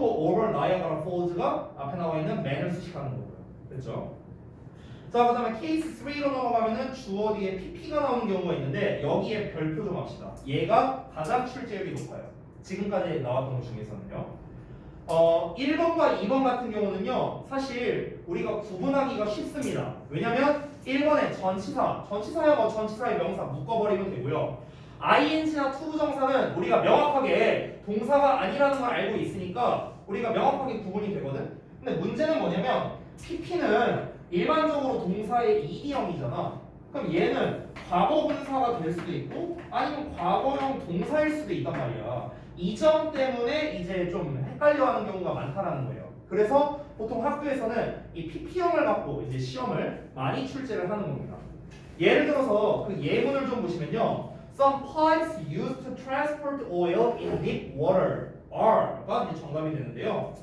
over Niagara Falls가 앞에 나와 있는 man을 수식하는 거고요. 됐죠? 자, 그 다음에 케이스 3로 넘어가면은 주어 뒤에 pp가 나오는 경우가 있는데 여기에 별표 좀 합시다. 얘가 가장 출제율이 높아요. 지금까지 나왔던 것 중에서는요. 1번과 2번 같은 경우는요, 사실 우리가 구분하기가 쉽습니다. 왜냐면 1번에 전치사야 뭐 전치사의 명사 묶어버리면 되고요. ing나 투부정사는 우리가 명확하게 동사가 아니라는 걸 알고 있으니까 우리가 명확하게 구분이 되거든. 근데 문제는 뭐냐면 pp는 일반적으로 동사의 ed형이잖아. 그럼 얘는 과거 분사가 될 수도 있고 아니면 과거형 동사일 수도 있단 말이야. 이 점 때문에 이제 좀 헷갈려하는 경우가 많다라는 거예요. 그래서 보통 학교에서는 이 pp형을 갖고 이제 시험을 많이 출제를 하는 겁니다. 예를 들어서 그 예문을 좀 보시면요. Some pipes used to transport oil in deep water are가 이제 정답이 되는데요.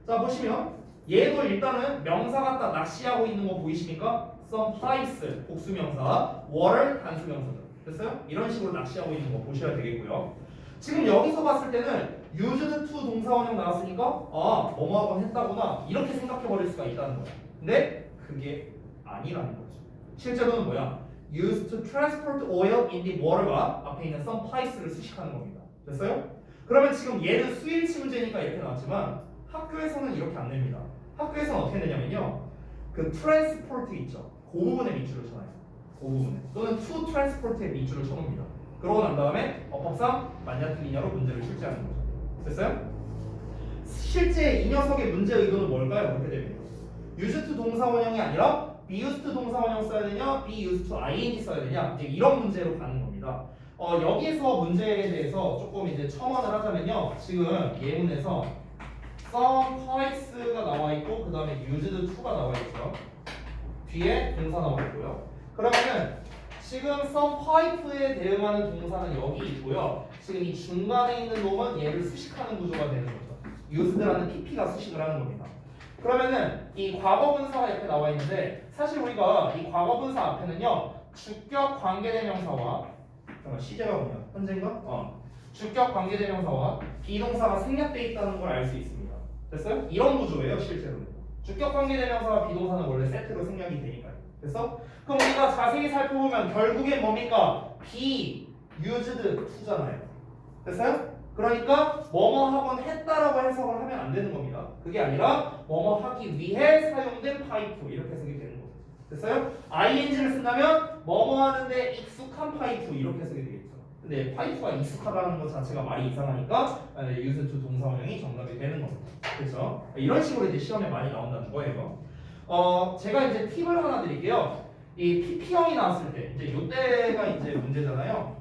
자, 보시면 얘도 일단은 명사 갖다 낚시하고 있는 거 보이십니까? Some pipes 복수명사, water 단수명사죠. 됐어요? 이런 식으로 낚시하고 있는 거 보셔야 되겠고요. 지금 여기서 봤을 때는 used to 동사원형 나왔으니까 아, 뭐뭐하고 했다구나 이렇게 생각해 버릴 수가 있다는 거야. 근데 그게 아니라는 거죠. 실제로는 뭐야? used to transport oil in the water가 앞에 있는 some pipes를 수식하는 겁니다. 됐어요? 그러면 지금 얘는 수일치 문제니까 이렇게 나왔지만 학교에서는 이렇게 안 냅니다. 학교에서는 어떻게 내냐면요. 그 transport 있죠. 그 부분에 밑줄을 쳐놔요. 그 부분에. 또는 to transport에 밑줄을 쳐놓습니다. 그러고 난 다음에 법상 맞냐 틀리냐로 문제를 출제하는 거죠. 됐어요? 실제 이 녀석의 문제 의도는 뭘까요? 그렇게 되면 used to 동사원형이 아니라 be used to 동사원형 써야 되냐, be used to ing 써야 되냐 이제 이런 문제로 가는 겁니다. 여기에서 문제에 대해서 조금 이제 첨언을 하자면요. 지금 예문에서 some pipes가 나와 있고 그 다음에 used to가 나와 있죠. 뒤에 동사 나와 있고요. 그러면은 지금 some pipe에 대응하는 동사는 여기 있고요. 지금 이 중간에 있는 놈은 얘를 수식하는 구조가 되는 거죠. used라는 pp가 수식을 하는 겁니다. 그러면은 이 과거분사가 이렇게 나와 있는데 사실 우리가 이 과거분사 앞에는요 주격 관계대명사와 시제가 뭐냐? 현재인가? 주격 관계대명사와 비동사가 생략돼 있다는 걸 알 수 있습니다. 됐어요? 이런 구조예요 실제로는. 주격 관계대명사와 비동사는 원래 세트로 생략이 되니까요. 됐어? 그럼 우리가 자세히 살펴보면 결국엔 뭡니까? be used to잖아요. 됐어요? 그러니까 뭐뭐 하건 했다라고 해석을 하면 안 되는 겁니다. 그게 아니라 뭐뭐 하기 위해 사용된 파이프 이렇게 해석이 되는 거죠. 됐어요? ing를 쓴다면 뭐뭐 하는데 익숙한 파이프 이렇게 해석이 되겠죠. 근데 파이프가 익숙하다는 것 자체가 말이 이상하니까 used to 동사원형이 정답이 되는 겁니다. 그렇죠? 이런 식으로 이제 시험에 많이 나온다는 거예요. 제가 이제 팁을 하나 드릴게요. 이 PP형이 나왔을 때 이제 요때가 이제 문제잖아요.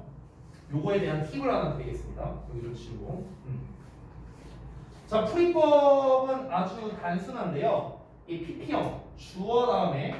요거에 대한 팁을 하나 드리겠습니다. 여기 좀 치우고. 자, 풀이법은 아주 단순한데요. 이 PP형 주어 다음에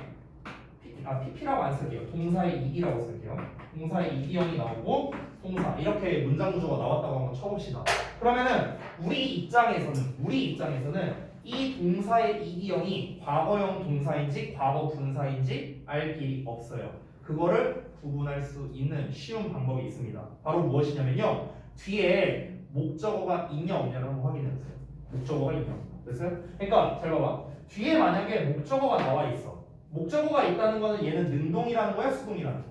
PP라고 안 쓸게요. 동사의 ed라고 쓸게요. 동사의 ed형이 나오고 동사 이렇게 문장 구조가 나왔다고 한번 쳐봅시다. 그러면은 우리 입장에서는 이 동사의 ed형이 과거형 동사인지 과거 분사인지 알 길이 없어요. 그거를 구분할 수 있는 쉬운 방법이 있습니다. 바로 무엇이냐면요. 뒤에 목적어가 있냐 없냐를 한번 확인해보세요. 목적어가 있냐. 됐어요? 그러니까 잘 봐봐. 뒤에 만약에 목적어가 나와 있어. 목적어가 있다는 거는 얘는 능동이라는 거야, 수동이라는 거야?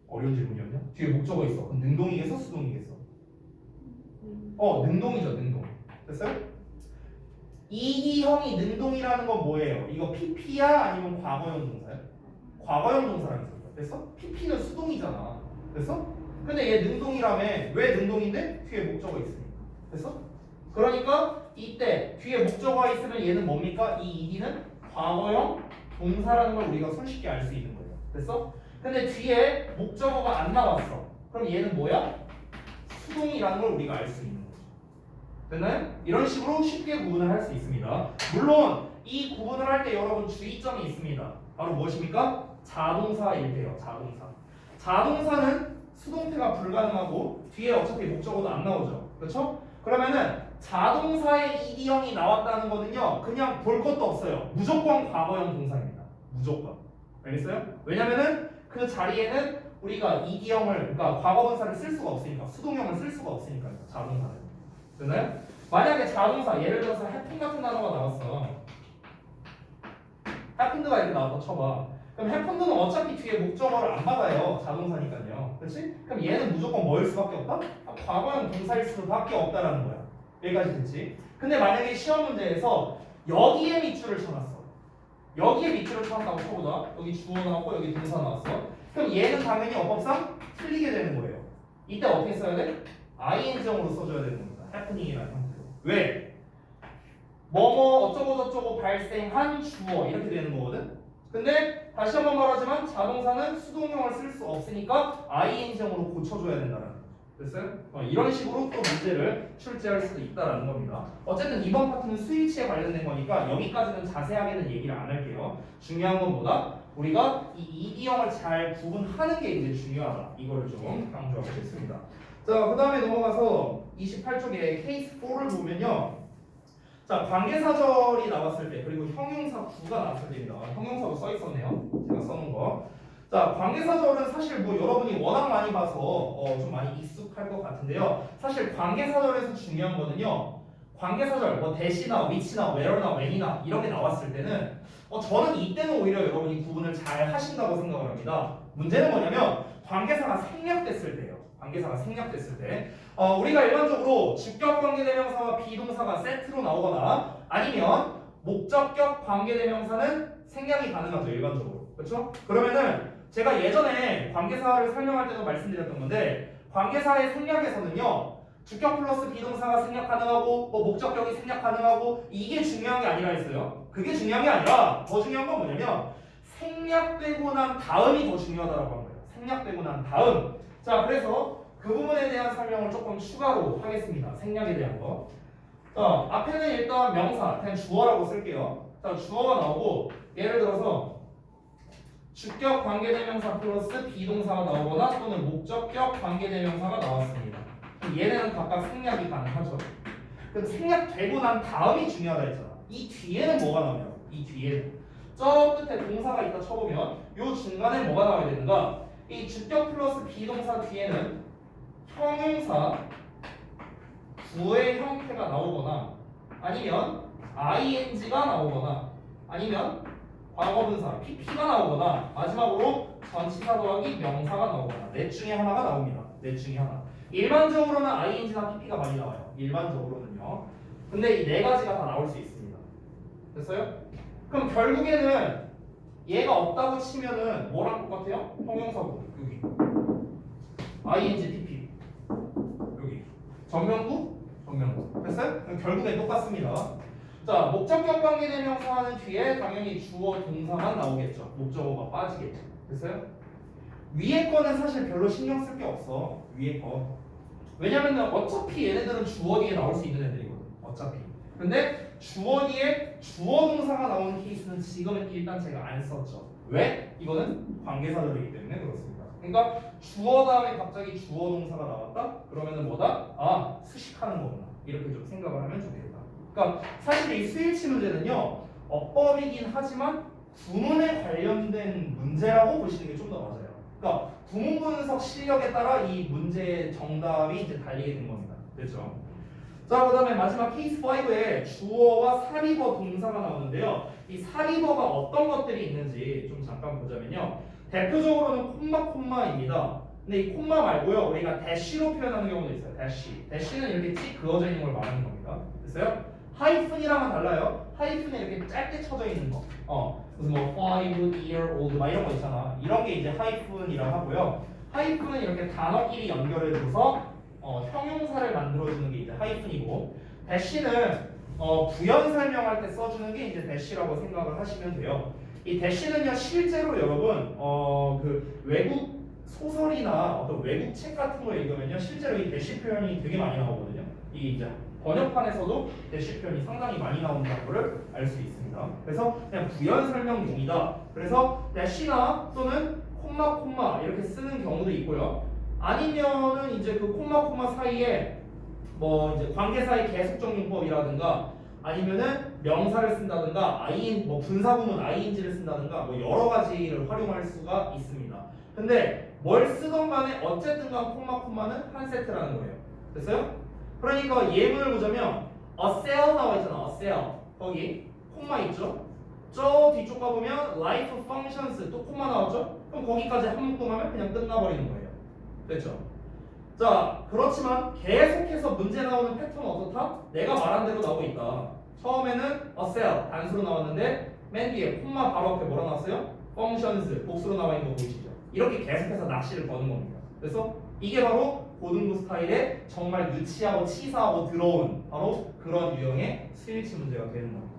어려운 질문이었냐? 뒤에 목적어 있어. 그럼 능동이겠어, 수동이겠어? 능동이죠, 능동. 됐어요? 이형이 능동이라는 건 뭐예요? 이거 PP야 아니면 과거형 동사야? 과거형 동사라는 소리야. 됐어? PP는 수동이잖아. 됐어? 근데 얘 능동이라며. 왜 능동인데? 뒤에 목적어 있으니까. 됐어? 그러니까 이때 뒤에 목적어가 있으면 얘는 뭡니까? 이 ed는 과거형 동사라는 걸 우리가 손쉽게 알 수 있는 거예요. 됐어? 근데 뒤에 목적어가 안 나왔어. 그럼 얘는 뭐야? 수동이라는 걸 우리가 알 수 있는 거죠. 됐나요? 이런 식으로 쉽게 구분을 할 수 있습니다. 물론 이 구분을 할 때 여러분 주의점이 있습니다. 바로 무엇입니까? 자동사일 때요. 자동사는 수동태가 불가능하고 뒤에 어차피 목적어도 안 나오죠. 그렇죠? 그러면은 자동사의 ed형이 나왔다는 거는요. 그냥 볼 것도 없어요. 무조건 과거형 동사입니다. 무조건. 알겠어요? 왜냐면은 그 자리에는 우리가 ed형을 그러니까 과거분사를 쓸 수가 없으니까 수동형을 쓸 수가 없으니까요. 자동사는. 됐나요? 만약에 자동사 예를 들어서 happen 같은 단어가 나왔어. happened가 이렇게 나왔다 쳐봐. 그럼 happened는 어차피 뒤에 목적어를 안 받아요. 자동사니까요. 그렇지? 그럼 얘는 무조건 뭐일 수밖에 없다? 과거형 동사일 수밖에 없다라는 거야. 여기까지 됐지? 근데 만약에 시험 문제에서 여기에 밑줄을 쳐놨어. 여기에 밑줄을 쳐놨다고 쳐보자. 여기 주어 나왔고 여기 동사 나왔어. 그럼 얘는 당연히 어법상 틀리게 되는 거예요. 이때 어떻게 써야 돼? ing형으로 써줘야 되는 겁니다. happening이라는 형태로. 왜? 뭐뭐 어쩌고저쩌고 발생한 주어 이렇게 되는 거거든. 근데 다시 한번 말하지만 자동사는 수동형을 쓸 수 없으니까 ing형으로 고쳐줘야 된다는 거죠. 됐어요? 이런 식으로 또 문제를 출제할 수도 있다는 겁니다. 어쨌든 이번 파트는 스위치에 관련된 거니까 여기까지는 자세하게는 얘기를 안 할게요. 중요한 건 뭐다? 우리가 이 이기형을 잘 구분하는 게 이제 중요하다. 이거를 좀 강조하고 싶습니다. 자, 그 다음에 넘어가서 28쪽에 케이스 4를 보면요. 자, 관계사절이 나왔을 때 그리고 형용사 구가 나왔을 때입니다. 형용사도 써 있었네요. 제가 써놓은 거. 자, 관계사절은 사실 뭐 여러분이 워낙 많이 봐서 좀 많이 익숙할 것 같은데요. 사실 관계사절에서 중요한 거는요. 관계사절 뭐 대시나 위치나 where나 when이나 이런 게 나왔을 때는 저는 이때는 오히려 여러분이 구분을 잘 하신다고 생각을 합니다. 문제는 뭐냐면 관계사가 생략됐을 때예요. 관계사가 생략됐을 때 우리가 일반적으로 주격 관계대명사와 비동사가 세트로 나오거나 아니면 목적격 관계대명사는 생략이 가능하죠. 일반적으로. 그렇죠? 그러면은 제가 예전에 관계사를 설명할 때도 말씀드렸던 건데 관계사의 생략에서는요. 주격 플러스 비동사가 생략 가능하고 목적격이 생략 가능하고 이게 중요한 게 아니라 했어요. 그게 중요한 게 아니라 더 중요한 건 뭐냐면 생략되고 난 다음이 더 중요하다고 한 거예요. 생략되고 난 다음. 자, 그래서 그 부분에 대한 설명을 조금 추가로 하겠습니다. 생략에 대한 거. 자, 앞에는 일단 명사, 그냥 주어라고 쓸게요. 자, 주어가 나오고 예를 들어서 주격 관계대명사 플러스 비동사가 나오거나 또는 목적격 관계대명사가 나왔습니다. 얘네는 각각 생략이 가능하죠. 그럼 생략되고 난 다음이 중요하다 했잖아. 이 뒤에는 뭐가 나오냐고. 이 뒤에는 저 끝에 동사가 있다 쳐보면 요 중간에 뭐가 나와야 되는가? 이 주격 플러스 비동사 뒤에는 형용사 구의 형태가 나오거나 아니면 ing가 나오거나 아니면 과거분사 pp가 나오거나 마지막으로 전치사 더하기 명사가 나오거나 넷 중에 하나가 나옵니다. 넷 중에 하나. 일반적으로는 ing나 pp가 많이 나와요. 일반적으로는요. 근데 이 네 가지가 다 나올 수 있습니다. 됐어요? 그럼 결국에는 얘가 없다고 치면은 뭐랑 똑같아요? 형용사구 여기 ing, pp 여기 전명구, 전명구. 됐어요? 그럼 결국엔 똑같습니다. 자, 목적격 관계대명사는 뒤에 당연히 주어 동사만 나오겠죠. 목적어가 빠지겠죠. 됐어요? 위에 거는 사실 별로 신경 쓸 게 없어. 위에 거. 왜냐면 어차피 얘네들은 주어 뒤에 나올 수 있는 애들이거든. 어차피. 근데 주어 뒤에 주어 동사가 나오는 케이스는 지금은 일단 제가 안 썼죠. 왜? 이거는 관계사절이기 때문에 그렇습니다. 그러니까 주어 다음에 갑자기 주어 동사가 나왔다? 그러면은 뭐다? 아, 수식하는 거구나. 이렇게 좀 생각을 하면 좋겠다. 그러니까 사실 이 스위치 문제는요. 어법이긴 하지만 구문에 관련된 문제라고 보시는 게 좀 더 맞아요. 그러니까 구문 분석 실력에 따라 이 문제의 정답이 이제 달리게 된 겁니다. 됐죠? 자, 그다음에 마지막 케이스 5에 주어와 사리버 동사가 나오는데요. 이 사리버가 어떤 것들이 있는지 좀 잠깐 보자면요. 대표적으로는 콤마입니다. 근데 이 콤마 말고요. 우리가 대쉬로 표현하는 경우도 있어요. 대쉬. 대쉬는 이렇게 찍 그어져 있는 걸 말하는 겁니다. 됐어요? 하이픈이랑은 달라요. 하이픈은 이렇게 짧게 쳐져 있는 거. 무슨 뭐 5-year-old 막 이런 거 있잖아. 이런 게 이제 하이픈이라고 하고요. 하이픈은 이렇게 단어끼리 연결해줘서 형용사를 만들어주는 게 이제 하이픈이고, 대쉬는 부연 설명할 때 써주는 게 이제 대쉬라고 생각을 하시면 돼요. 이 대쉬는요 실제로 여러분 그 외국 소설이나 어떤 외국 책 같은 거 읽으면요 실제로 이 대쉬 표현이 되게 많이 나오거든요. 이 이제 번역판에서도 대쉬 표현이 상당히 많이 나온다는 것을 알 수 있습니다. 그래서 그냥 부연 설명용이다. 그래서 대쉬나 또는 콤마 이렇게 쓰는 경우도 있고요. 아니면은 이제 그 콤마 사이에 뭐 이제 관계사의 계속적 용법이라든가 아니면은 명사를 쓴다든가 뭐 분사구문 ing를 쓴다든가 뭐 여러 가지를 활용할 수가 있습니다. 근데 뭘 쓰던 간에 어쨌든 간 콤마는 한 세트라는 거예요. 됐어요? 그러니까 예문을 보자면 a cell 나와 있잖아. a cell. 거기 콤마 있죠? 저 뒤쪽 가보면 life functions 또 콤마 나왔죠? 그럼 거기까지 한 묶음하면 그냥 끝나버리는 거예요. 됐죠? 자, 그렇지만 계속해서 문제 나오는 패턴은 어떻다? 내가 말한 대로 나오고 있다. 처음에는 a cell 단수로 나왔는데 맨 뒤에 콤마 바로 앞에 뭐라 나왔어요? functions 복수로 나와 있는 거 보이시죠? 이렇게 계속해서 낚시를 거는 겁니다. 그래서 이게 바로 고등부 스타일의 정말 유치하고 치사하고 더러운 바로 그런 유형의 스위치 문제가 되는 겁니다.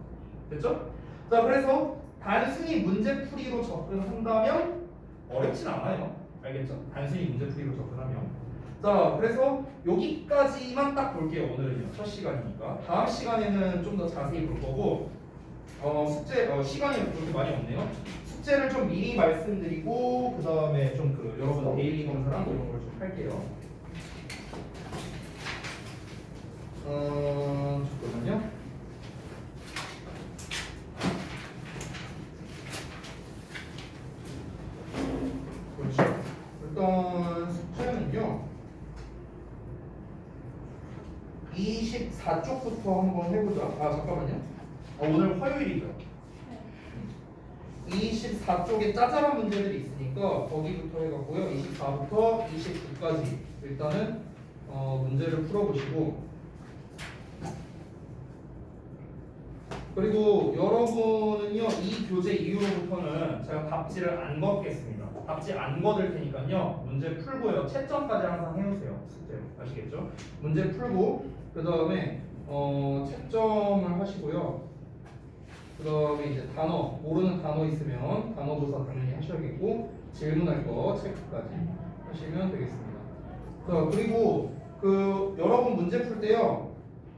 됐죠? 자, 그래서 단순히 문제풀이로 접근한다면 어렵진 않아요. 알겠죠? 단순히 문제풀이로 접근하면. 자, 그래서 여기까지만 딱 볼게요. 오늘은요. 첫 시간이니까. 다음 시간에는 좀 더 자세히 볼 거고 숙제 시간이 그렇게 많이 없네요. 숙제를 좀 미리 말씀드리고 그 다음에 좀 그 여러분 데일리 검사랑 이런 걸 좀 할게요. 잠깐만요. 그렇죠. 일단 숙제는요. 24쪽부터 한번 해보자. 아 잠깐만요. 오늘 화요일이죠. 24쪽에 짜잘한 문제들이 있으니까 거기부터 해갖고요. 24부터 29까지 일단은 문제를 풀어보시고 그리고 여러분은요 이 교재 이후로부터는 제가 답지를 안 걷겠습니다. 답지 안 걷을 테니까요 문제 풀고요 채점까지 항상 해오세요. 숙제로 아시겠죠? 문제 풀고 그 다음에 채점을 하시고요. 그 다음에 이제 단어 모르는 단어 있으면 단어 조사 당연히 하셔야겠고 질문할 거 체크까지 하시면 되겠습니다. 자 그리고 그 여러분 문제 풀 때요.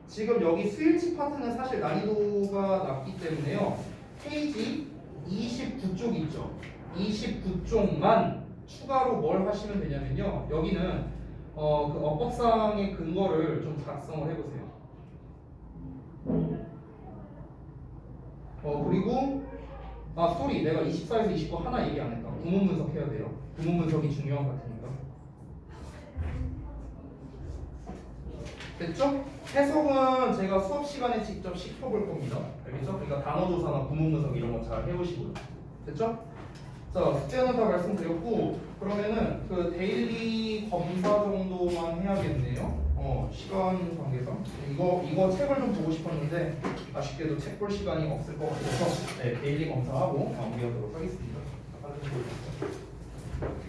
지금 여기 스위치 파트는 사실 난이도가 낮기 때문에요. 페이지 29쪽 있죠. 29쪽만 추가로 뭘 하시면 되냐면요. 여기는 그 어법상의 근거를 좀 작성을 해보세요. 그리고 쏘리 내가 24에서 29 하나 얘기 안 했다. 구문 분석해야 돼요. 구문 분석이 중요한 것 같으니까. 됐죠? 해석은 제가 수업 시간에 직접 시켜볼 겁니다. 알겠죠? 그러니까 단어 조사나 구문 분석 이런 거 잘 해오시고요. 됐죠? 자, 숙제는 다 말씀드렸고 그러면은 그 데일리 검사 정도만 해야겠네요. 시간 관계상 이거 책을 좀 보고 싶었는데 아쉽게도 책 볼 시간이 없을 것 같아서 네, 데일리 검사하고 마무리하도록 하겠습니다.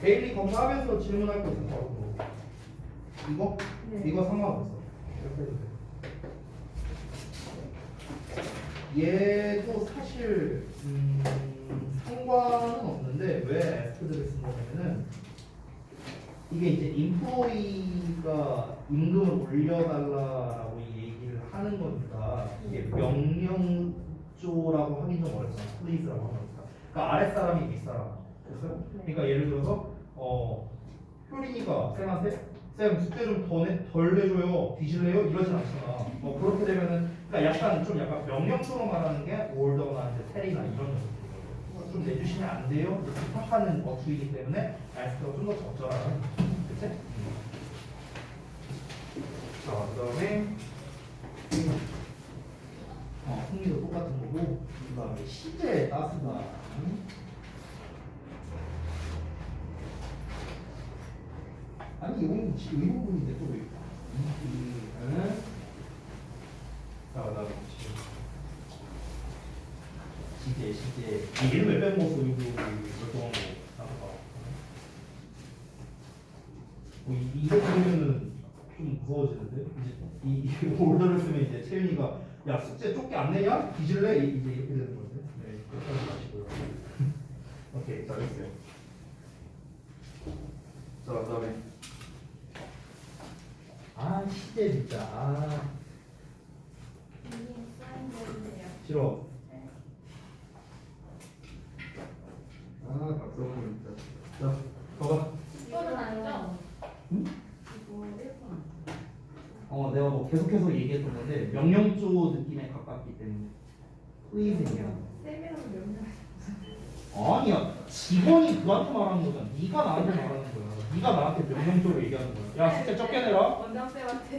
데일리 검사하면서 질문할 거 있어서 이거? 네. 이거 상관없어. 이렇게 해도 돼. 얘도 사실 상관은 없는데 왜 에스크드를 쓴 거냐면은 이게 이제 인플로이가 임금을 올려달라고 얘기를 하는 거니까 이게 명령조라고 하긴 좀 어렵잖아. 플리즈라고 하는 거니까. 그러니까 아랫사람이 윗사람. 됐어요? 그러니까 예를 들어서 효린이가 쌤한테 쌤 숙제 좀 덜 내줘요. 뒤질래요? 이러진 않잖아. 그렇게 되면은 그러니까 약간 명령처럼 말하는 게 올더나 테리나 이런 녀석들. 좀 내주시면 안 돼요? 이렇게 부탁하는 어투이기 때문에 에스크가 좀 더 적절하다는 거죠. 그치? 자, 그 다음에 흥미도 똑같은 거고 그 다음에 시제 따스다. 아니 이건 의문문인데 또 왜? 자, 그 다음에 시제 얘는 왜 빼먹었어? 이거 멀쩡한 거 나도 이거 들으면은 좀 무서워지는데 이제 이 올더를 쓰면 이제 채윤이가 야 숙제 좁게 안 내냐? 뒤질래? 이제 이렇게 되는 건데 네 그렇게 하지 마시고요. 오케이 잘했어요. 자 그다음에 시제 진짜 싫어. 박성훈 진짜. 자, 봐봐. 이거는 아니죠? 응? 이거 1번. 내가 뭐 계속해서 얘기했던 건데 명령조 느낌에 가깝기 때문에 플리즈냐. 쌤이랑 명령. 아니야. 직원이 그한테 말하는 거잖아. 네가 나한테 말하는 거야. 네가 나한테 명령조로 얘기하는 거야. 야, 숙제 적게 내라. 원장쌤한테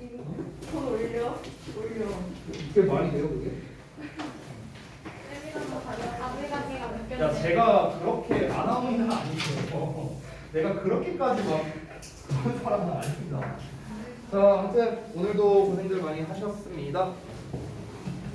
이거 돈 올려. 이게 말이 돼요 그게? 아버지가 제가 야 느꼈는데 제가 그렇게 아나운서는 아니고요. 내가 그렇게까지 막 그런 사람은 아닙니다. 자 아무튼 오늘도 고생들 많이 하셨습니다.